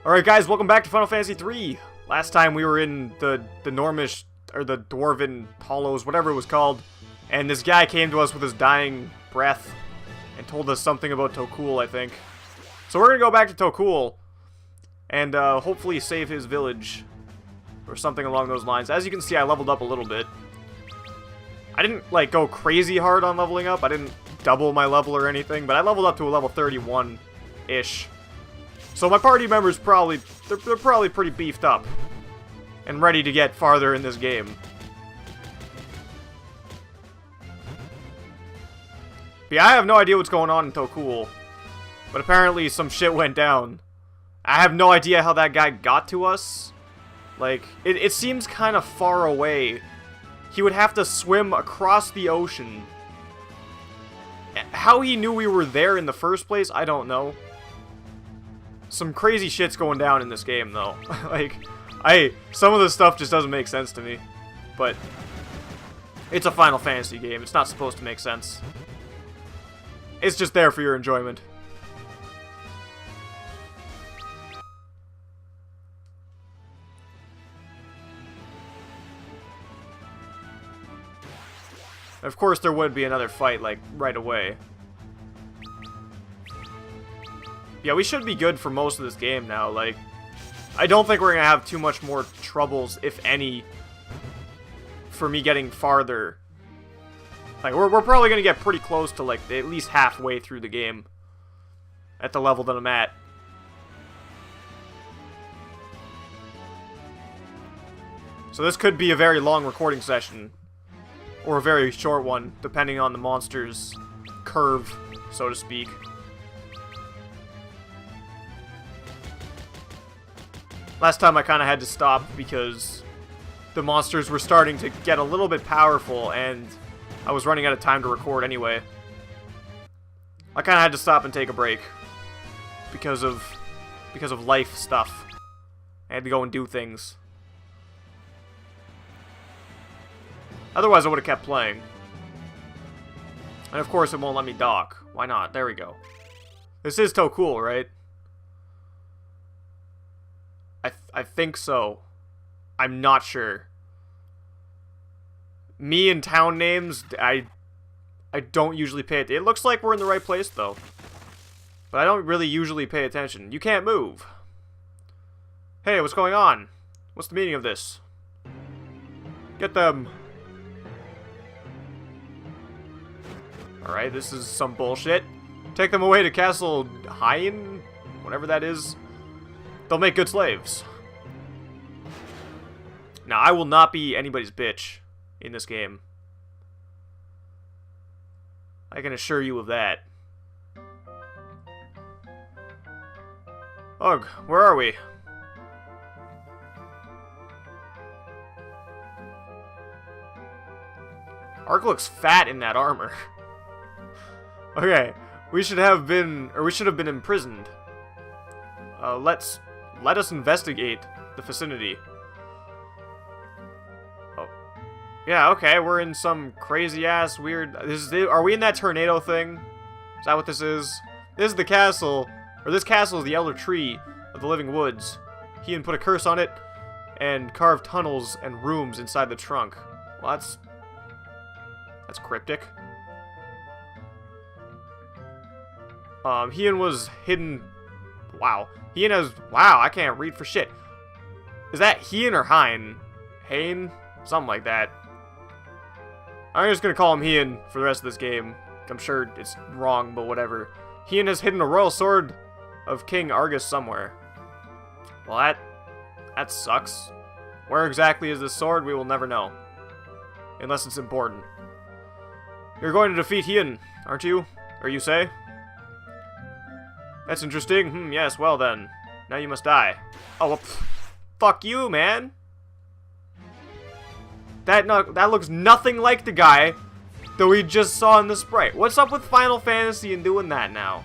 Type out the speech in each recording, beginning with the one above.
Alright guys, welcome back to Final Fantasy 3. Last time we were in the Normish, or the Dwarven Hollows, whatever it was called. And this guy came to us with his dying breath and told us something about Tokul, I think. So we're gonna go back to Tokul and hopefully save his village. Or something along those lines. As you can see, I leveled up a little bit. I didn't, like, go crazy hard on leveling up. I didn't double my level or anything, but I leveled up to a level 31-ish. So my party members probably, they're probably pretty beefed up. And ready to get farther in this game. But yeah, I have no idea what's going on in Tokul. But apparently some shit went down. I have no idea how that guy got to us. Like, it seems kind of far away. He would have to swim across the ocean. How he knew we were there in the first place, I don't know. Some crazy shit's going down in this game, though. Like, some of the stuff just doesn't make sense to me. But it's a Final Fantasy game. It's not supposed to make sense. It's just there for your enjoyment. Of course, there would be another fight, like, right away. Yeah, we should be good for most of this game now, like... I don't think we're gonna have too much more troubles, if any, for me getting farther. Like, we're probably gonna get pretty close to, like, at least halfway through the game. At the level that I'm at. So this could be a very long recording session. Or a very short one, depending on the monster's curve, so to speak. Last time I kind of had to stop because the monsters were starting to get a little bit powerful and I was running out of time to record anyway. I kind of had to stop and take a break because of life stuff. I had to go and do things. Otherwise, I would have kept playing. And of course, it won't let me dock. Why not? There we go. This is Tokul, right? I think so. I'm not sure. Me and town names, I don't usually pay attention. It looks like we're in the right place, though. But I don't really usually pay attention. You can't move. Hey, what's going on? What's the meaning of this? Get them. Alright, this is some bullshit. Take them away to Castle Hyen? Whatever that is. They'll make good slaves. Now, I will not be anybody's bitch in this game. I can assure you of that. Ugh, where are we? Ark looks fat in that armor. Okay, we should have been imprisoned. Let us investigate the vicinity. Oh, yeah, okay, we're in some crazy ass weird. Are we in that tornado thing? Is that what this is? This is the castle, or this castle is the Elder Tree of the Living Woods. Hien put a curse on it and carved tunnels and rooms inside the trunk. Well, that's cryptic. Hien was hidden. Wow. Hien has. Wow, I can't read for shit. Is that Hien or Hein? Hein? Something like that. I'm just gonna call him Hien for the rest of this game. I'm sure it's wrong, but whatever. Hien has hidden a royal sword of King Argus somewhere. Well, that sucks. Where exactly is this sword? We will never know. Unless it's important. You're going to defeat Hien, aren't you? Or you say? That's interesting. Yes, well then. Now you must die. Oh, well, fuck you, man. That looks nothing like the guy that we just saw in the sprite. What's up with Final Fantasy and doing that now?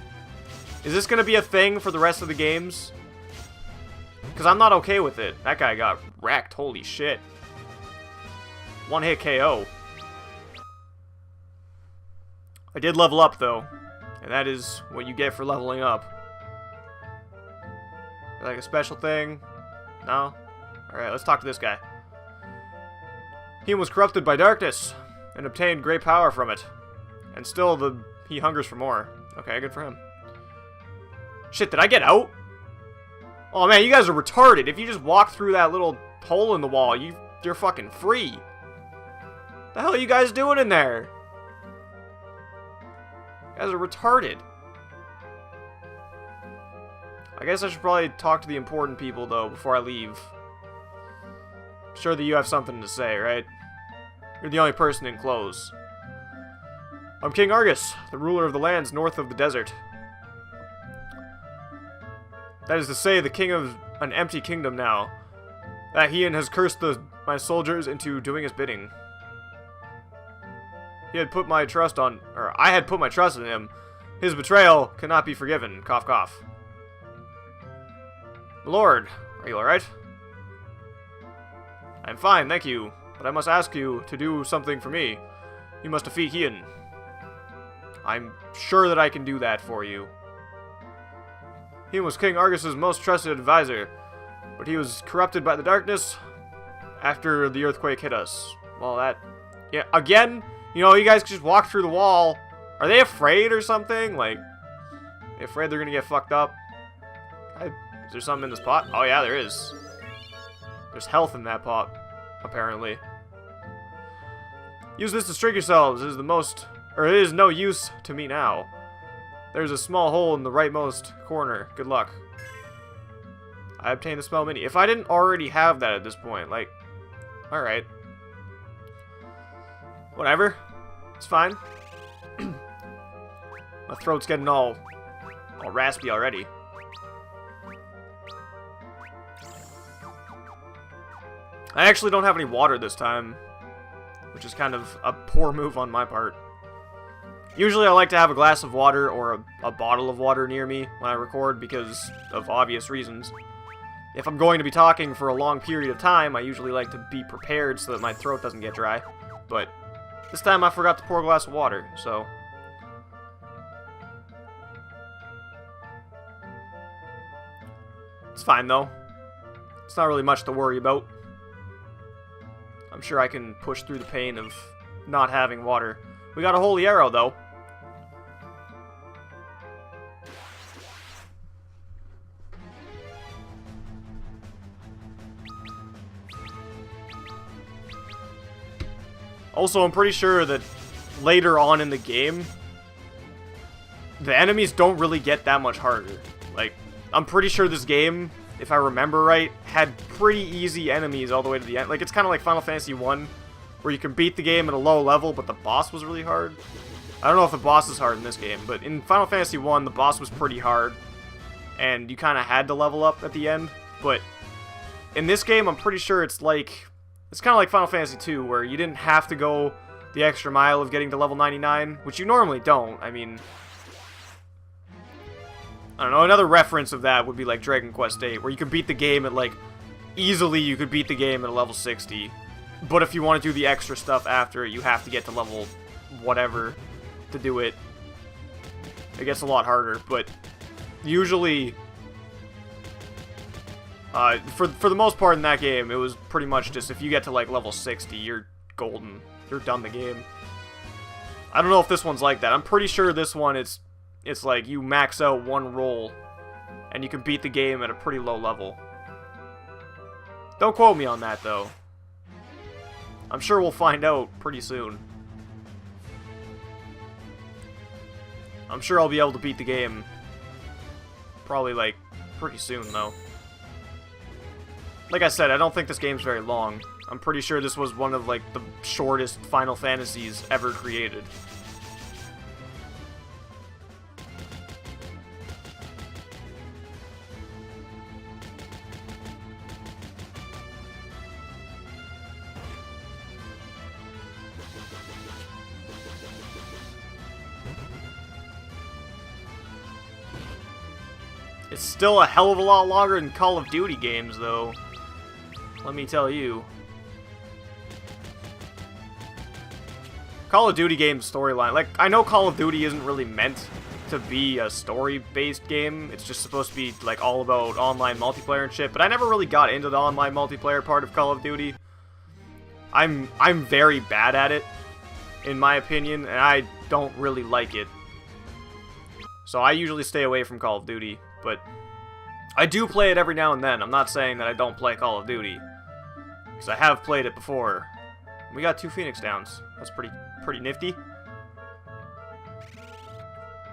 Is this gonna be a thing for the rest of the games? Because I'm not okay with it. That guy got wrecked. Holy shit. One hit KO. I did level up, though. And that is what you get for leveling up. Like a special thing? No? Alright, let's talk to this guy. He was corrupted by darkness and obtained great power from it. And still he hungers for more. Okay, good for him. Shit, did I get out? Oh man, you guys are retarded. If you just walk through that little hole in the wall, you're fucking free. The hell are you guys doing in there? You guys are retarded. I guess I should probably talk to the important people, though, before I leave. I'm sure that you have something to say, right? You're the only person in clothes. I'm King Argus, the ruler of the lands north of the desert. That is to say, the king of an empty kingdom now. That Heian has cursed my soldiers into doing his bidding. I had put my trust in him. His betrayal cannot be forgiven. Cough, cough. Lord, are you alright? I'm fine, thank you. But I must ask you to do something for me. You must defeat Heian. I'm sure that I can do that for you. He was King Argus's most trusted advisor, but he was corrupted by the darkness after the earthquake hit us. Well, yeah, again, you know, you guys can just walk through the wall. Are they afraid or something? Like, they afraid they're gonna get fucked up? Is there something in this pot? Oh yeah, there is. There's health in that pot, apparently. Use this to string yourselves. It is no use to me now. There's a small hole in the rightmost corner. Good luck. I obtained the spell mini. If I didn't already have that at this point, like, alright. Whatever. It's fine. My throat's getting all raspy already. I actually don't have any water this time, which is kind of a poor move on my part. Usually I like to have a glass of water or a bottle of water near me when I record because of obvious reasons. If I'm going to be talking for a long period of time, I usually like to be prepared so that my throat doesn't get dry. But this time I forgot to pour a glass of water, so... It's fine though. It's not really much to worry about. I'm sure I can push through the pain of not having water. We got a holy arrow though. Also, I'm pretty sure that later on in the game, the enemies don't really get that much harder. Like, I'm pretty sure this game, if I remember right, had pretty easy enemies all the way to the end. Like, it's kind of like Final Fantasy 1, where you can beat the game at a low level, but the boss was really hard. I don't know if the boss is hard in this game, but in Final Fantasy 1, the boss was pretty hard, and you kind of had to level up at the end. But in this game, I'm pretty sure it's like... It's kind of like Final Fantasy 2, where you didn't have to go the extra mile of getting to level 99, which you normally don't. I mean... I don't know, another reference of that would be like Dragon Quest VIII, where you could beat the game at, like, easily you could beat the game at a level 60. But if you want to do the extra stuff after it, you have to get to level whatever to do it. It gets a lot harder, but usually... for the most part in that game, it was pretty much just if you get to like level 60, you're golden. You're done the game. I don't know if this one's like that. I'm pretty sure this one, it's like you max out one roll, and you can beat the game at a pretty low level. Don't quote me on that, though. I'm sure we'll find out pretty soon. I'm sure I'll be able to beat the game probably, like, pretty soon, though. Like I said, I don't think this game's very long. I'm pretty sure this was one of, like, the shortest Final Fantasies ever created. It's still a hell of a lot longer than Call of Duty games, though. Let me tell you. Call of Duty games storyline. Like, I know Call of Duty isn't really meant to be a story-based game. It's just supposed to be like all about online multiplayer and shit. But I never really got into the online multiplayer part of Call of Duty. I'm very bad at it, in my opinion, and I don't really like it. So I usually stay away from Call of Duty, but I do play it every now and then. I'm not saying that I don't play Call of Duty, because I have played it before. We got 2 Phoenix downs. That's pretty nifty.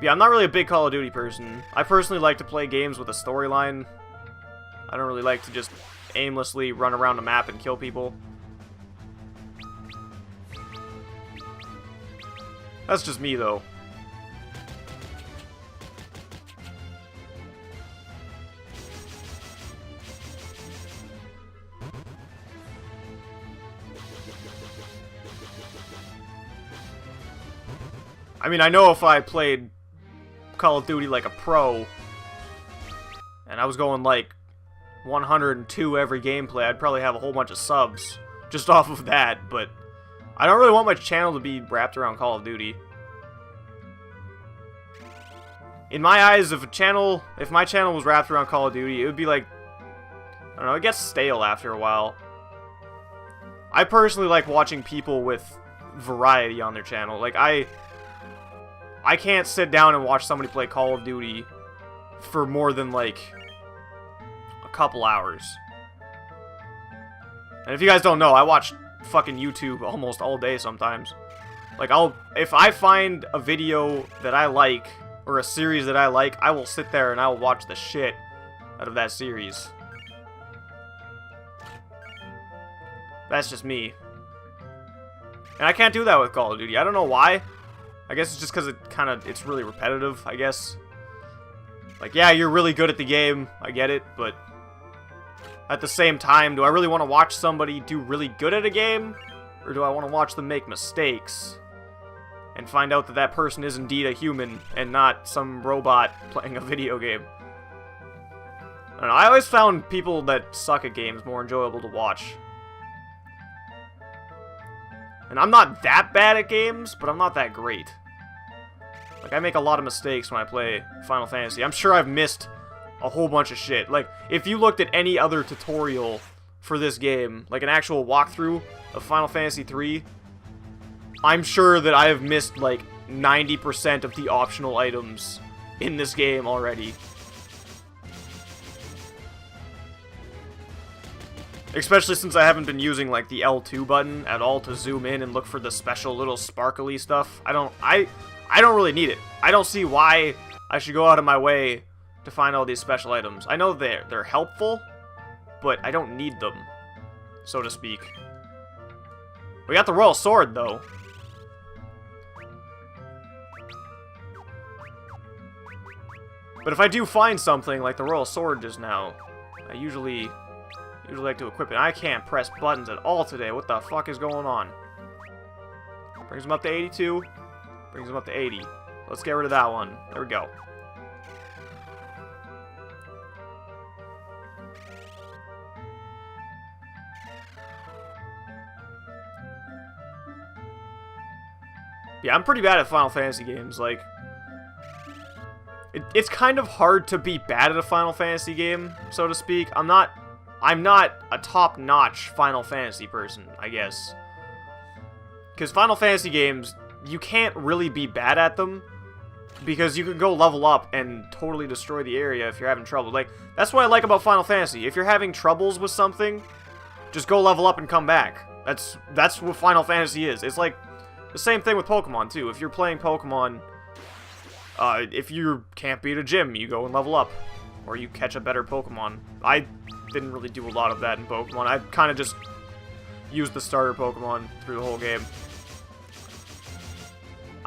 Yeah, I'm not really a big Call of Duty person. I personally like to play games with a storyline. I don't really like to just aimlessly run around a map and kill people. That's just me, though. I mean, I know if I played Call of Duty like a pro, and I was going like 102 every gameplay, I'd probably have a whole bunch of subs just off of that, but I don't really want my channel to be wrapped around Call of Duty. In my eyes, if my channel was wrapped around Call of Duty, it would be like, I don't know, it gets stale after a while. I personally like watching people with variety on their channel. Like, I can't sit down and watch somebody play Call of Duty for more than, like, a couple hours. And if you guys don't know, I watch fucking YouTube almost all day sometimes. Like, if I find a video that I like, or a series that I like, I will sit there and I will watch the shit out of that series. That's just me. And I can't do that with Call of Duty. I don't know why. I guess it's just because it's really repetitive, I guess. Like, yeah, you're really good at the game, I get it, but at the same time, do I really want to watch somebody do really good at a game? Or do I want to watch them make mistakes and find out that that person is indeed a human and not some robot playing a video game? I don't know, I always found people that suck at games more enjoyable to watch. And I'm not that bad at games, but I'm not that great. Like, I make a lot of mistakes when I play Final Fantasy. I'm sure I've missed a whole bunch of shit. Like, if you looked at any other tutorial for this game, like an actual walkthrough of Final Fantasy 3, I'm sure that I have missed, like, 90% of the optional items in this game already. Especially since I haven't been using, like, the L2 button at all to zoom in and look for the special little sparkly stuff. I don't really need it. I don't see why I should go out of my way to find all these special items. I know they're helpful, but I don't need them, so to speak. We got the Royal Sword, though. But if I do find something like the Royal Sword just now, I usually like to equip it. I can't press buttons at all today. What the fuck is going on? Brings him up to 82. Brings him up to 80. Let's get rid of that one. There we go. Yeah, I'm pretty bad at Final Fantasy games. Like, it's kind of hard to be bad at a Final Fantasy game, so to speak. I'm not a top-notch Final Fantasy person, I guess. Because Final Fantasy games, you can't really be bad at them, because you can go level up and totally destroy the area if you're having trouble. Like, that's what I like about Final Fantasy. If you're having troubles with something, just go level up and come back. That's what Final Fantasy is. It's like the same thing with Pokemon, too. If you're playing Pokemon, if you can't beat a gym, you go and level up. Or you catch a better Pokemon. I didn't really do a lot of that in Pokemon. I kind of just used the starter Pokemon through the whole game.